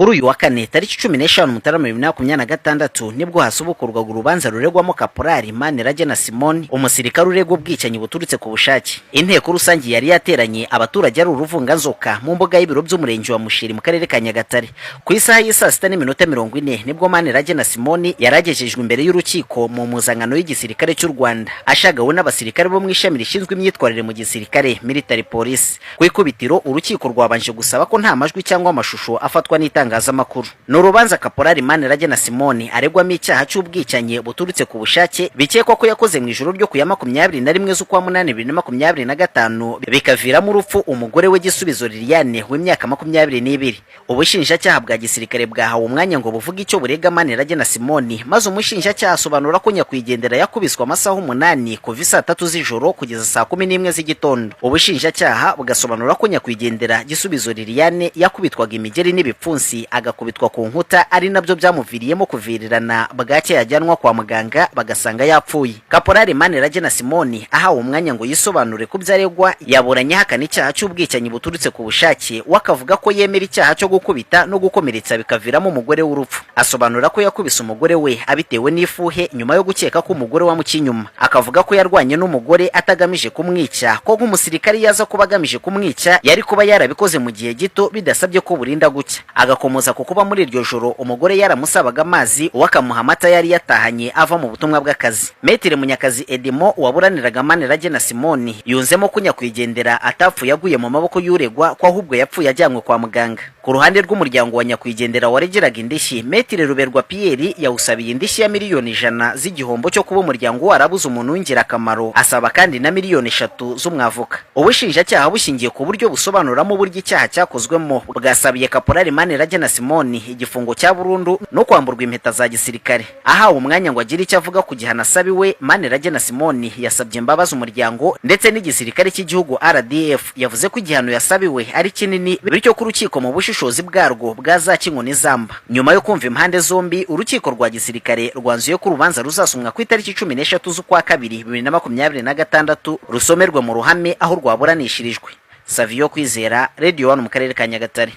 Kuri uyu wa kane tariki 15 Mutarama 2026 nibwo hasubukurwa urubanza ruregwamo Kaporali Maniragena Simon, umusirikare uregwa ubwicanyi buturutse ku bushake. Inteko rusange yari yateranye abaturage ari uruvunganzoka mu mbuga y'ibiro by'umurenge wa Musheri mu karere ka Nyagatare. Ku isaha y'isa 6:40 nibwo Maniragena Simon yaragejejwe imbere y'urukiko mu muzangano y'igisirikare cy'u Rwanda, ashagawe n'abasirikare bo mu ishami rishinzwe imyitwarire mu gisirikare military police. Ku ikubitiro urukiko rwabanje gusaba ko nta majwi cyangwa amashusho afatwa n'itangazamakuru. N'urubanza Kaporali Maniragena Simon aregwamo icyaha cy'ubwicanyi buturutse ku bushake bikekwa ko yakoze mu ijoro ryo ku ya 21 z'ukwa 8 2025 bikaviramo urupfu umugore we Gisubizo Liliane w'imyaka 22. Ubushinjacyaha bwa gisirikare bwahawe umwanya ngo buvuge icyo burega Maniragena Simon, maze umushinjacyaha asobanura ko nyakwigendera yakubiswe amasaha 8 kuva saa 3 z'ijoro kugeza saa 11 z'igitondo. Ubushinjacyaha bugasobanura ko nyakwigendera Gisubizo Liliane yakubitwaga imigeri n'ibipfunsi agakubitwa ku nkuta, ari nabyo byamuviriyemo kuvirirana bwacye yajyanwa kwa muganga bagasanga yapfuye. Kaporali Maniragena Simon ahawe umwanya ngo yisobanure ku byaregwa yaburanye hakana icyaha cy'ubwicanyi buturutse ku bushake, wakavuga ko yemera icyaha cyo gukubita no gukomeretsa bikaviramo umugore w'urupfu. Asobanura ko yakubise umugore we abitewe n'ifuhe nyuma yo gukeka ko umugore wa mukinyuma. Akavuga ko yarwanye n'umugore atagamije kumwica, ko nk'umusirikare yaza kuba agamije kumwica yari kuba yarabikoze mu gihe gito bidasabye ko burinda gucya. Agakomoza ku kuba muri iryo joro umugore yaramusabaga amazi wakamuha amata yari yatahanye ava mu butumwa bw'akazi. Metre Munyakazi Edimo waburaniraga Maniragena Simon yunzemo ko nyakwigendera atapfu yaguye mu maboko y'uregwa, ko ahubwo yapfuye ajyanwe kwa muganga. Ku ruhande rw'umuryango wa nyakwigendera waregeraga indishyi, Metre Ruberwa Pierre yawusabiye indishyi ya miliyoni 100 z'igihombo cyo kuba umuryango warabuze umuntu w'ingirakamaro, asaba kandi na miliyoni 3 z'umwavoka. Ubushinjacyaha bushingiye ku buryo busobanuramo uburyo icyaha cyakozwemo bwasabiye Kaporali Maniragena Simon igifungo cya burundu no kwamburwa impeta za gisirikare. Ahawe umwanya ngo agire icyo avuga ku gihano asabiwe, Maniragena Simon yasabye imbabazi umuryango ndetse n'igisirikare cy'igihugu RDF. Yavuze ko igihano yasabiwe ari kinini, bityo ko urukiko mu bushishozi bwarwo bwazakinkwa n'izamba. Nyuma yo kumva impande zombi, urukiko rwa gisirikare rwanzuye ko urubanza ruzasomwa ku itariki 13 z'ukwa 2 2026 rusomerwe mu ruhame aho rwaburanishirijwe. Savio Kwizera, Radio 1 mu karere ka Nyagatare.